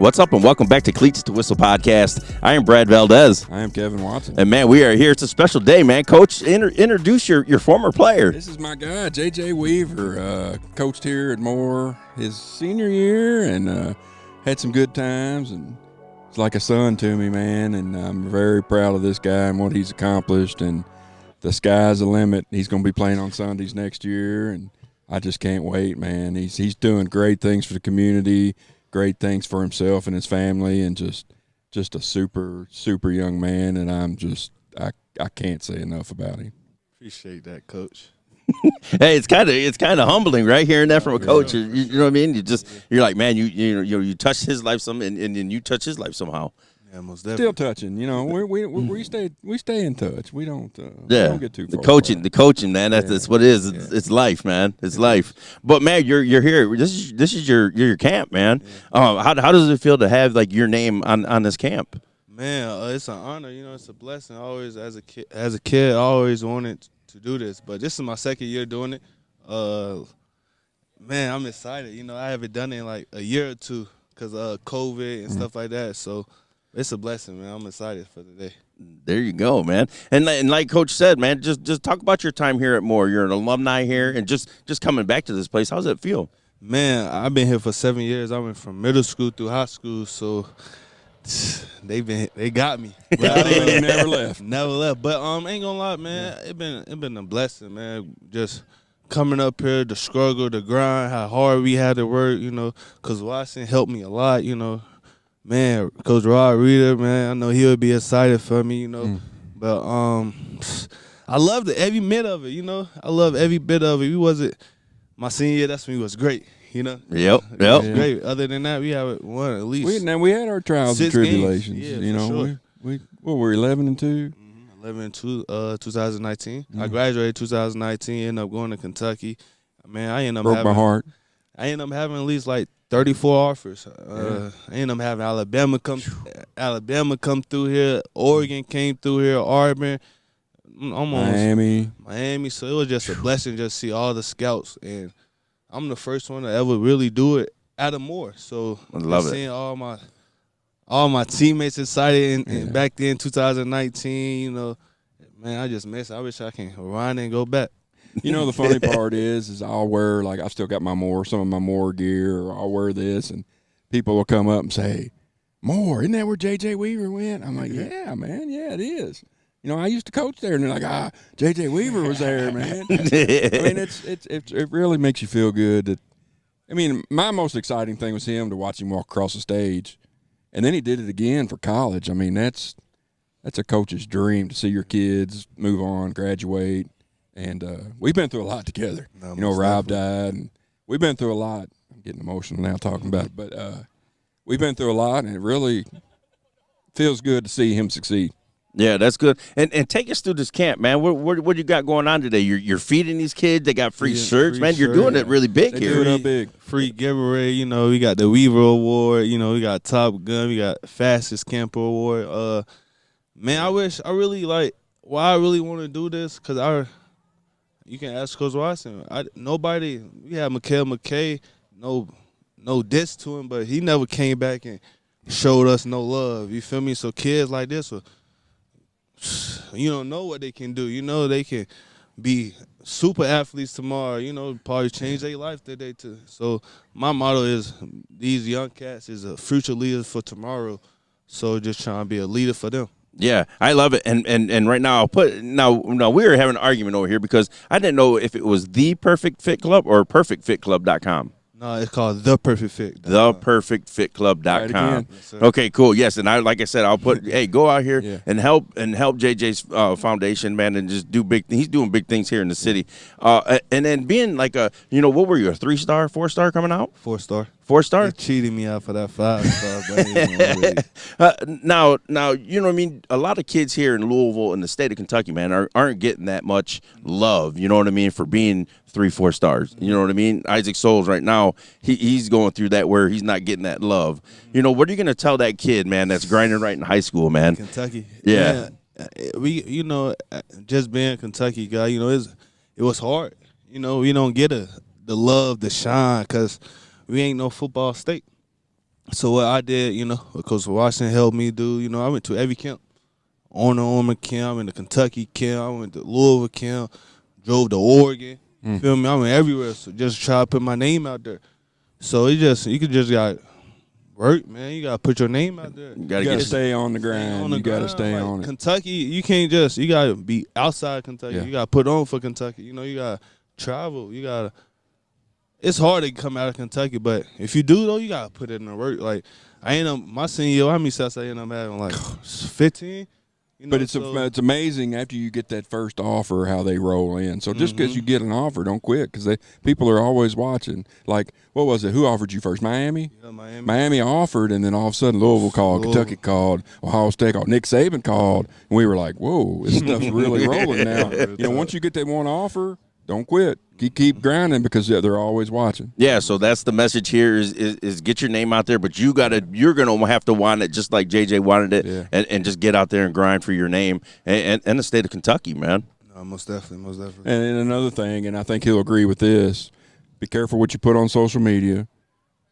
What's up, and welcome back to Cleats to Whistle podcast. I am Brad Valdez. I am Kevin Watson. And, man, we are here. It's a special day, man. Coach, introduce your former player. This is my guy, J.J. Weaver. Coached here at Moore his senior year and had some good times. And it's like a son to me, man. And I'm very proud of this guy and what he's accomplished. And the sky's the limit. He's going to be playing on Sundays next year. And I just can't wait, man. He's doing great things for the community, great things for himself and his family, and just a super, super young man, and I can't say enough about him. Appreciate that, Coach. Hey, it's kind of humbling, right? Hearing that from a coach. You know what I mean? You're like, man, you touched his life and you touch his life somehow. Yeah, most definitely. Still touching, we stay in touch. We don't get too far. The coaching, man. That's what it is. It's life, man. It's life. But man, you're here. This is your camp, man. Yeah. How does it feel to have like your name on this camp? Man, it's an honor. It's a blessing. Always as a kid, I always wanted to do this, but this is my second year doing it. Man, I'm excited. I haven't done it in like a year or two because of COVID and stuff like that. So. It's a blessing, man. I'm excited for the day. There you go, man. And like Coach said, man, just talk about your time here at Moore. You're an alumni here, and just coming back to this place. How's it feel? Man, I've been here for 7 years. I went from middle school through high school, so they got me. But they never left. Never left. But ain't gonna lie, man. It been a blessing, man. Just coming up here, the struggle, the grind, how hard we had to work. Because Watson helped me a lot. Man, Coach Rod Reeder, man, I know he would be excited for me, But I loved every minute of it, I love every bit of it. We wasn't my senior year. That's when he was great, Yep. It was great. Other than that, we have won at least. We had our trials and tribulations. Yeah, for sure. We're 11-2. 11-2, 2019. I graduated 2019. Ended up going to Kentucky. Man, I ended up broke my heart. I ended up having at least like 34 offers. I ended up having Alabama come through here. Oregon came through here. Auburn, almost Miami. So it was just a blessing just to see all the scouts, and I'm the first one to ever really do it out of Moore. So I love seeing all my teammates excited, and back then 2019, man, I just miss it. I wish I can rewind and go back. The funny part is I'll wear, like, I've still got some of my Moore gear, or I'll wear this, and people will come up and say, Moore, isn't that where J.J. Weaver went? I'm like, yeah, man, yeah, it is. I used to coach there, and they're like, J.J. Weaver was there, man. I mean, it really makes you feel good. My most exciting thing was to watch him walk across the stage, and then he did it again for college. I mean, that's a coach's dream, to see your kids move on, graduate. And we've been through a lot together. Rob died, and we've been through a lot. I'm getting emotional now talking about it, but we've been through a lot, and it really feels good to see him succeed. Yeah, that's good. And take us through this camp, man. What you got going on today? You're feeding these kids. They got free shirts, man. You're doing it really big here. Doing it big. Free giveaway. We got the Weaver Award. We got Top Gun. We got Fastest Camper Award. Man, I really why I really want to do this, because you can ask Coach Watson. We had Mikael McKay, no diss to him, but he never came back and showed us no love. You feel me? So kids like this, you don't know what they can do. They can be super athletes tomorrow. Probably change their life today too. So my motto is, these young cats is a future leaders for tomorrow. So just trying to be a leader for them. Yeah, I love it. And right now now we were having an argument over here because I didn't know if it was The Perfect Fit Club or perfectfitclub.com. No, it's called The Perfect Fit. ThePerfectFitClub.com. Yes, okay, cool. Yes, and like I said, I'll put go out here and help JJ's foundation, man, and just do big. He's doing big things here in the city. And then being like what were you, a 3-star, 4-star coming out? 4-star. 4-star? They cheated me out for that 5-star. But now, you know what I mean? A lot of kids here in Louisville and the state of Kentucky, man, aren't getting that much love, you know what I mean, for being 3-4 stars. You know what I mean? Isaac Souls right now, he's going through that where he's not getting that love. What are you going to tell that kid, man, that's grinding right in high school, man? Kentucky. Yeah. We, just being a Kentucky guy, it was hard. We don't get the love, the shine, because we ain't no football state. So what I did, what Coach Washington helped me do, I went to every camp. Armor camp, I went to Kentucky camp, I went to Louisville camp, drove to Oregon. Feel me? I went everywhere. So just try to put my name out there. So you could just got work, man. You gotta put your name out there. You You gotta got to get stay on the grind. You got to stay Like, on it. Kentucky, you can't just, you gotta be outside Kentucky. Yeah. You gotta put on for Kentucky. You gotta travel. You gotta. It's hard to come out of Kentucky, but if you do though, you gotta put it in the work. Like I ain't my senior year, how many sets I ended up having? Like 15. But it's amazing after you get that first offer how they roll in. So just because you get an offer, don't quit because people are always watching. Like, what was it? Who offered you first? Miami? Yeah, Miami. Miami offered, and then all of a sudden Louisville called, Kentucky called, Ohio State called, Nick Saban called, and we were like, whoa, this stuff's really rolling now. Once you get that one offer, don't quit. Keep grinding because they're always watching. Yeah, so that's the message here is get your name out there, but you're gonna have to want it just like JJ wanted it, and just get out there and grind for your name and the state of Kentucky, man. No, most definitely. And another thing, and I think he'll agree with this: be careful what you put on social media.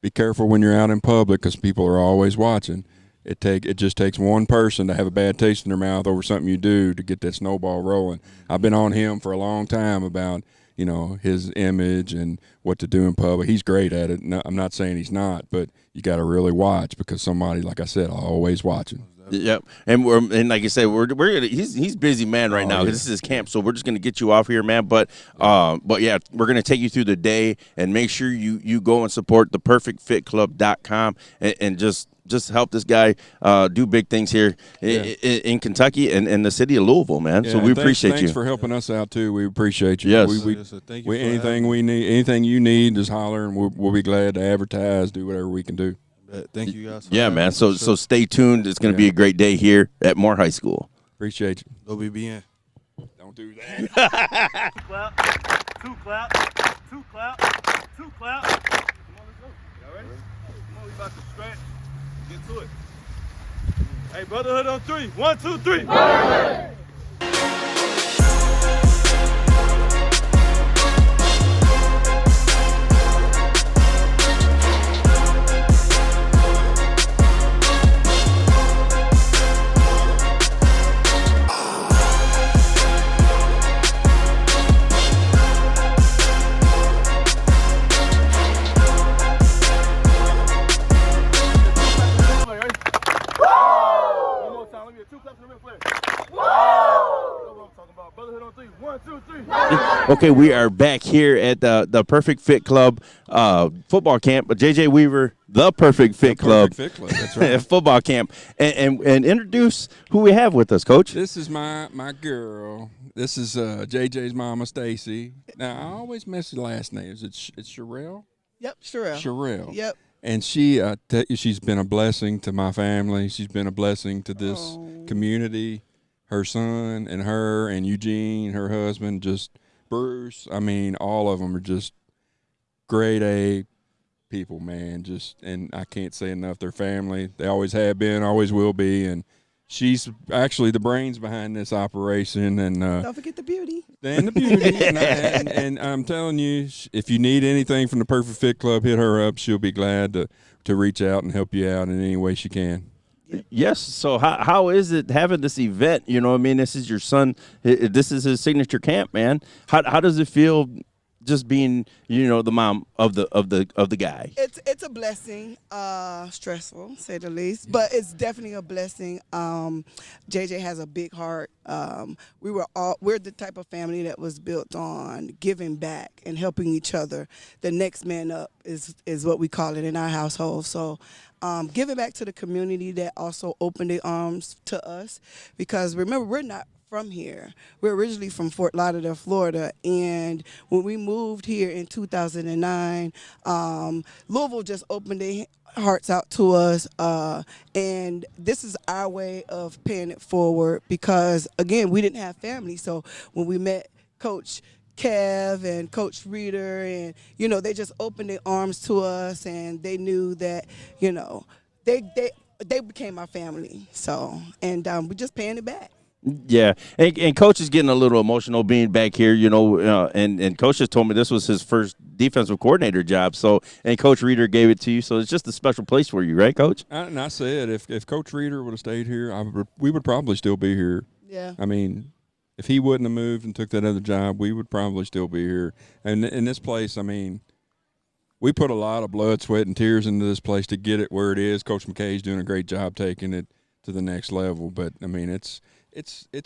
Be careful when you're out in public because people are always watching. It just takes one person to have a bad taste in their mouth over something you do to get that snowball rolling. I've been on him for a long time about his image and what to do in public. He's great at it. No, I'm not saying he's not, but you got to really watch because somebody, like I said, always watching. Yep, and like I said, we're gonna, he's busy man right now. Yeah. This is his camp, so we're just gonna get you off here, man. But yeah, we're gonna take you through the day and make sure you go and support theperfectfitclub.com and just help this guy do big things here in Kentucky and in the city of Louisville, man. Yeah, so we appreciate you. Thanks for helping us out too. We appreciate you. Yes. Yes, sir. Thank you for anything we need, anything you need, just holler, and we'll be glad to advertise, do whatever we can do. Thank you guys. Yeah, man. So stay tuned. It's gonna be a great day here at Moore High School. Appreciate you. Go BBN. Don't do that. Two clap. Come on, let's go. Y'all ready? Come on, we about to stretch. Get to it. Hey, brotherhood on 3. 1, 2, 3. One more time. Let me get 2 claps in the rim flare. That's what I'm talking about. Brotherhood on 3. 1, 2, 3. Okay, we are back here at the Perfect Fit Club football camp. But JJ Weaver, the Perfect Fit Club, Perfect Fit Club. That's right. football camp, and introduce who we have with us, Coach. This is my girl. This is JJ's mama, Stacy. Now I always mess the last names. It's Sherelle. Yep, Sherelle. Sherelle. Yep. And she's been a blessing to my family. She's been a blessing to this community. Her son and her and Eugene, her husband, just Bruce. I mean, all of them are just grade A people, man. And I can't say enough. Their family, they always have been, always will be. And she's actually the brains behind this operation. And Don't forget the beauty. and the beauty. and I'm telling you, if you need anything from the Perfect Fit Club, hit her up. She'll be glad to reach out and help you out in any way she can. Yes. So how is it having this event? You know what I mean? This is your son. This is his signature camp, man. How does it feel just being, the mom of the guy? It's a blessing. Stressful, say the least, but it's definitely a blessing. JJ has a big heart. We're the type of family that was built on giving back and helping each other. The next man up is what we call it in our household. So giving back to the community that also opened their arms to us, because remember, we're not from here. We're originally from Fort Lauderdale, Florida, and when we moved here in 2009, Louisville just opened their hearts out to us, and this is our way of paying it forward because, again, we didn't have family. So when we met Coach Kev and Coach Reeder, and they just opened their arms to us, and they knew that they became our family. So, and we're just paying it back. Yeah, and Coach is getting a little emotional being back here, and Coach just told me this was his first defensive coordinator job. So, and Coach Reeder gave it to you, so it's just a special place for you, right, Coach? And I said if Coach Reeder would have stayed here, we would probably still be here. Yeah. I mean, if he wouldn't have moved and took that other job, we would probably still be here. And in this place, I mean, we put a lot of blood, sweat, and tears into this place to get it where it is. Coach McKay's doing a great job taking it to the next level. But I mean, it's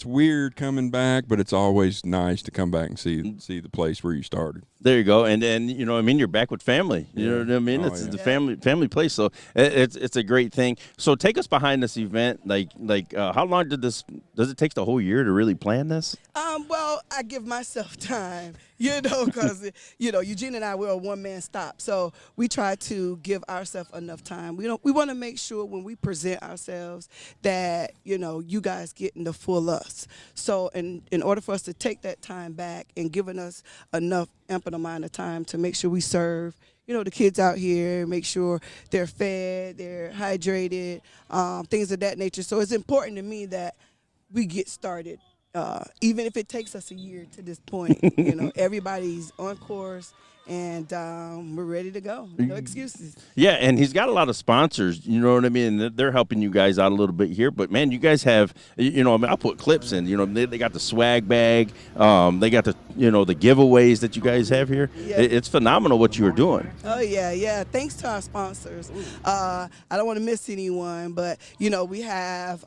weird coming back, but it's always nice to come back and see the place where you started. There you go, and you're back with family. You know what I mean? It's the family place, so it's a great thing. So take us behind this event. Like how long does it take the whole year to really plan this? Well, I give myself time, because Eugene and I, we're a one-man stop, so we try to give ourselves enough time. We want to make sure when we present ourselves that you guys getting the full us. So in order for us to take that time back and giving us enough ample amount of time to make sure we serve the kids out here, make sure they're fed, they're hydrated, things of that nature. So it's important to me that we get started. Even if it takes us a year to this point, everybody's on course and we're ready to go. No excuses. Yeah, and he's got a lot of sponsors, you know what I mean? They're helping you guys out a little bit here. But, man, you guys have, I'll put clips in. They got the swag bag. They got the giveaways that you guys have here. Yeah. It's phenomenal what you're doing. Oh, yeah. Thanks to our sponsors. I don't want to miss anyone, but, we have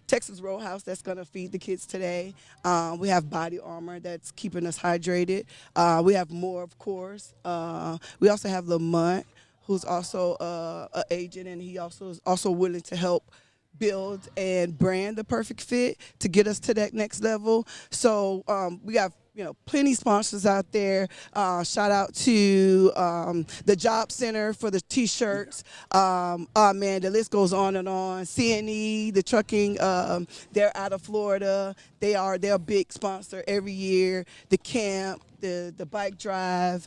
Texas Roadhouse that's going to feed the kids today. We have Body Armor that's keeping us hydrated. We have more, of course. We also have Lamont, who's also an agent, and he also is also willing to help build and brand the perfect fit to get us to that next level. So we have plenty sponsors out there. Shout out to the Job Center for the T-shirts. Man, the list goes on and on. CNE, the trucking, they're out of Florida. They're a big sponsor every year. The camp, the bike drive.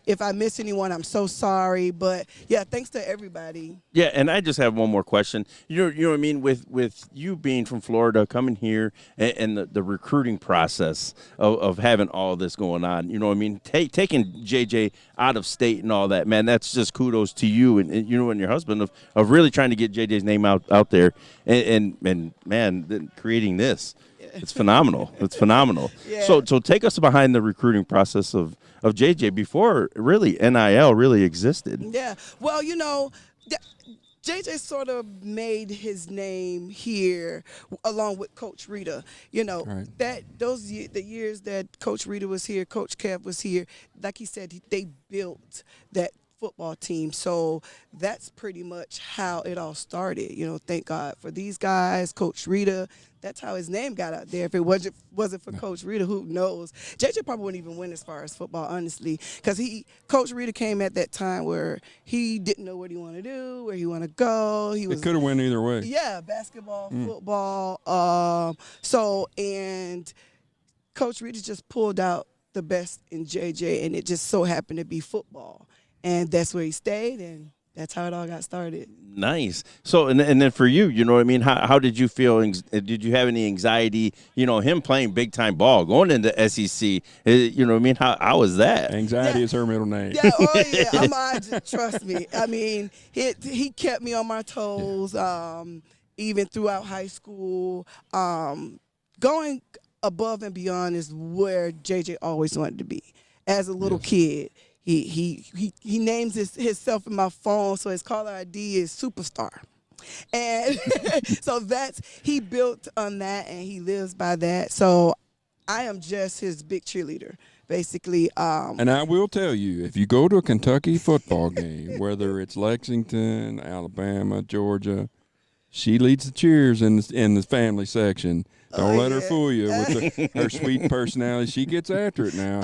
If I miss anyone, I'm so sorry. But yeah, thanks to everybody. Yeah, and I just have one more question. You know what I mean? With you being from Florida, coming here, and the recruiting process of having all this going on, you know what I mean? Taking JJ out of state and all that, man, that's just kudos to you and and your husband of really trying to get JJ's name out there and man, creating this. It's phenomenal. It's phenomenal. Yeah. So take us behind the recruiting process of JJ before really NIL really existed. Yeah. Well, JJ sort of made his name here along with Coach Rita. Right. The years that Coach Rita was here, Coach Kev was here, like he said, they built that football team. So that's pretty much how it all started. Thank God for these guys, Coach Rita. That's how his name got out there. If it wasn't for Coach Rita, who knows? JJ probably wouldn't even win as far as football, honestly, because Coach Rita came at that time where he didn't know what he wanted to do, where he wanted to go. It could have went either way. Yeah, basketball, football. And Coach Rita just pulled out the best in JJ, and it just so happened to be football. And that's where he stayed, and that's how it all got started. Nice. So, and then for you, you know what I mean? How did you feel? Did you have any anxiety? Him playing big time ball, going into SEC. You know what I mean? How was that? Anxiety is her middle name. Yeah. Oh yeah. Trust me. I mean, he kept me on my toes. Even throughout high school, going above and beyond is where JJ always wanted to be. As a little kid. He names himself in my phone, so his caller ID is Superstar. And so he built on that, and he lives by that. So I am just his big cheerleader, basically. And I will tell you, if you go to a Kentucky football game, whether it's Lexington, Alabama, Georgia, she leads the cheers in the family section. Don't let her fool you with her sweet personality. She gets after it now.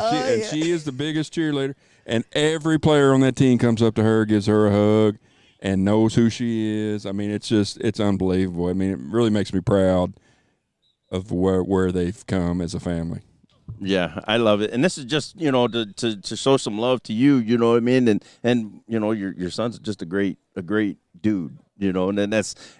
She is the biggest cheerleader. And every player on that team comes up to her, gives her a hug, and knows who she is. I mean, it's unbelievable. I mean, it really makes me proud of where they've come as a family. Yeah, I love it, and this is just to show some love to you. You know what I mean, and your son's just a great dude. And then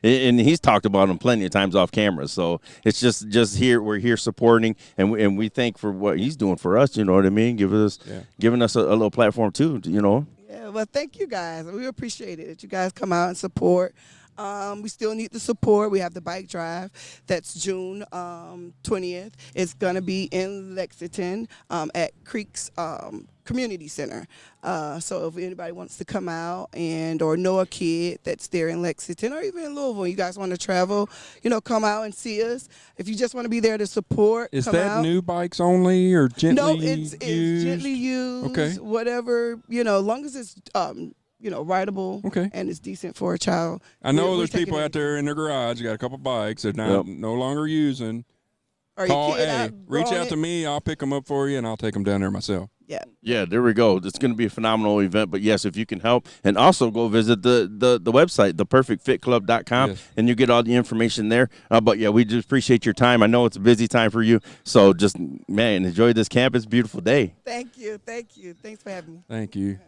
and he's talked about him plenty of times off camera. So it's just here we're here supporting, and we thank for what he's doing for us. You know what I mean, giving us a little platform too. Yeah, well, thank you guys. We appreciate it that you guys come out and support. We still need the support. We have the bike drive. That's June 20th. It's going to be in Lexington at Creeks Community Center. So if anybody wants to come out or know a kid that's there in Lexington or even in Louisville, you guys want to travel, come out and see us. If you just want to be there to support, Is come that out. new bikes only or gently No, used? it's gently used. Okay. Whatever, as long as it's rideable Okay. and it's decent for a child. I know we're there's taking people it. out there in their garage got a couple bikes they're no longer using. Or your Call, kid hey, reach growing out to it. me. I'll pick them up for you, and I'll take them down there myself. Yeah. Yeah, there we go. It's going to be a phenomenal event. But yes, if you can help, and also go visit the website, theperfectfitclub.com, Yes. and you get all the information there. But yeah, we just appreciate your time. I know it's a busy time for you, so just enjoy this camp. It's a beautiful day. Thank you. Thanks for having me. Thank you.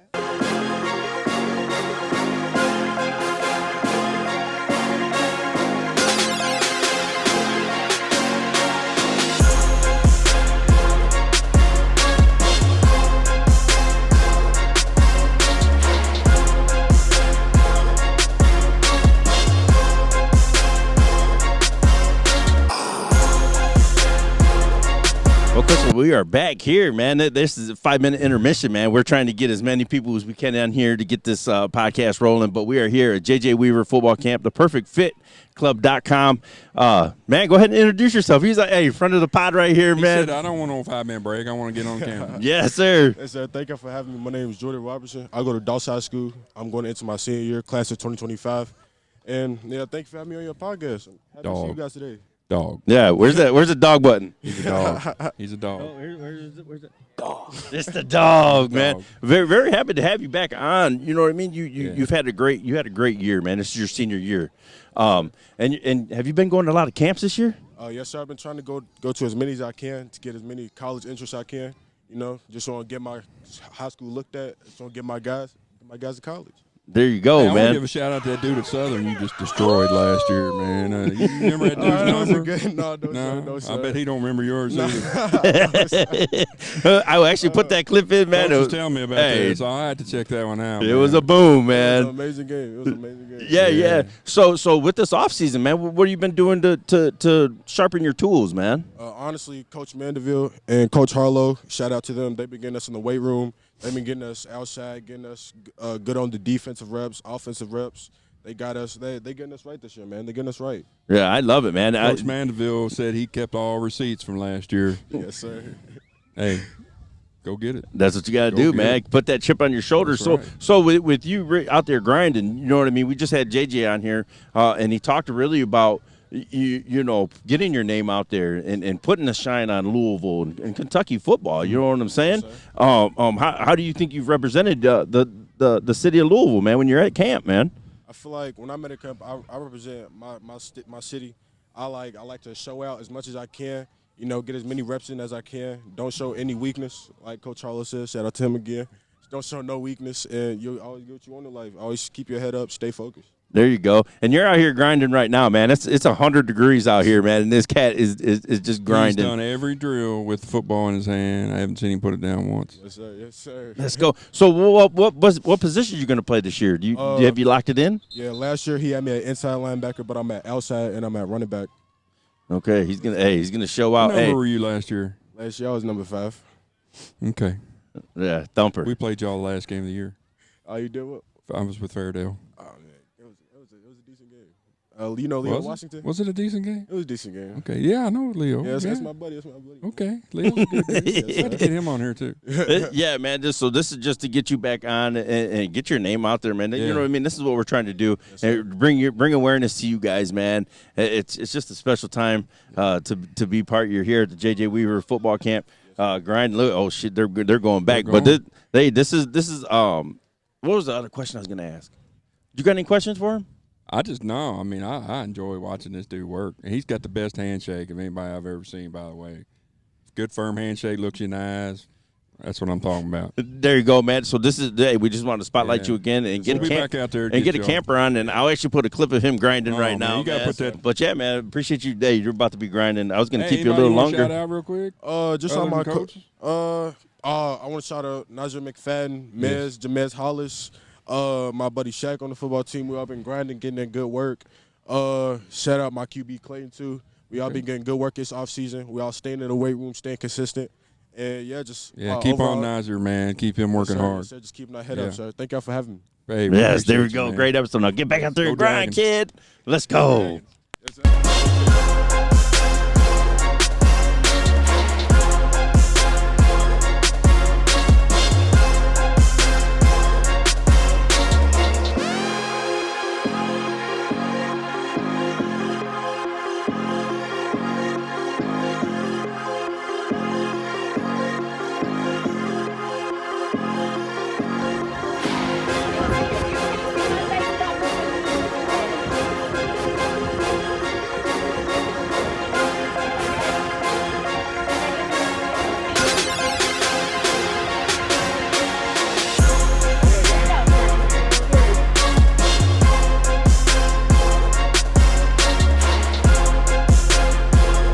Well, Crystal, we are back here, man. This is a 5-minute intermission, man. We're trying to get as many people as we can on here to get this podcast rolling, but we are here at J.J. Weaver Football Camp, theperfectfitclub.com. Man, go ahead and introduce yourself. He's like, hey, front of the pod right here, He man. said, I don't want no 5-minute break. I want to get on camera. Yes, sir. Yes, sir. Thank you for having me. My name is Jordan Robertson. I go to Dawes High School. I'm going into my senior year, class of 2025. And, thank you for having me on your podcast. Happy to see you guys today. Dog. Yeah, where's the dog button? He's a dog. He's a dog. Where's it? Dog. It's the dog, man. Dog. Very, very happy to have you back on. You know what I mean? You've had a great year, man. This is your senior year. And have you been going to a lot of camps this year? Yes, sir. I've been trying to go to as many as I can to get as many college interests I can. Just want to get my high school looked at. Just want to get my guys to college. There you go, Hey, I want to man. give a shout out to that dude at Southern you just destroyed last year, man. You remember that dude's number? No, sir. I bet he don't remember yours either. I actually put that clip in, man. Coach was telling me about Hey. that, so I had to check that one out. It man. was a boom, It man. was an amazing game. Yeah. So with this offseason, man, what have you been doing to sharpen your tools, man? Honestly, Coach Mandeville and Coach Harlow, shout out to them. They've been getting us in the weight room. They've been getting us outside, getting us good on the defensive reps, offensive reps. They got us. They getting us right this year, man. They're getting us right. Yeah, I love it, man. Coach Mandeville said he kept all receipts from last year. Yes, sir. Hey, go get it. That's what you got to Go do, get man. it. Put that chip on your shoulder. That's So, right. so with you out there grinding, you know what I mean. We just had JJ on here, and he talked really about getting your name out there and putting a shine on Louisville and Kentucky football. You know what I'm saying? How do you think you've represented the city of Louisville, man, when you're at camp, man? I feel like when I'm at a camp, I represent my city. I like to show out as much as I can. Get as many reps in as I can. Don't show any weakness, like Coach Harlow says. Shout out to him again. Don't show no weakness, and you'll always get what you want in life. Always keep your head up, stay focused. There you go. And you're out here grinding right now, man. It's 100 degrees out here, man, and this cat is just grinding. He's done every drill with the football in his hand. I haven't seen him put it down once. Yes, sir. Yes, sir. Let's go. So what position are you going to play this year? Have you locked it in? Yeah, last year he had me at inside linebacker, but I'm at outside and I'm at running back. Okay, he's gonna show out. What number Hey, were you last year? Last year I was number 5. Okay. yeah, thumper. We played y'all the last game of the year. Oh, you did what? I was with Fairdale. Oh man, it was a decent game. Leo Was it? Washington. Was it a decent game? It was a decent game. Okay. Yeah, I know Leo. Yeah, that's my buddy. That's my buddy. Okay. Leo's a good dude. Yes, I had to get him on here, too. Yeah, man. This is just to get you back on and get your name out there, man. You Yeah. know what I mean? This is what we're trying to do. And bring awareness to you guys, man. It's just a special time to be part. You're here at the J.J. Weaver Football Camp. Grind. Look, oh shit, they're going back. They're But this is what was the other question I was gonna ask? You got any questions for him? I enjoy watching this dude work. And he's got the best handshake of anybody I've ever seen, by the way. good firm handshake, looks you in the eyes. That's what I'm talking about. There you go, man. So this is the day. We just want to spotlight Yeah. you again and get We'll a be back out there and get a y'all. camper on. And I'll actually put a clip of him grinding right man, now. you gotta man. put that- But yeah, man, appreciate you today. You're about to be grinding. I was gonna keep you a anybody little wanna longer. Shout out real quick. Just Other on my than coaches? I want to shout out Najee McFadden, Mez, Jamez Hollis, my buddy Shaq on the football team. We all been grinding, getting in good work. Shout out my QB Clayton too. We all been getting good work this off season. We all staying in the weight room, staying consistent. And keep overall, on Nizer, man. Keep him working sir, hard. sir, just keeping our head up, sir. Thank y'all for having me. Hey, Yes, there we appreciate you, go. man. Great episode. Now get back out there Go and grind, Dragons. kid. Let's go. Yes, sir.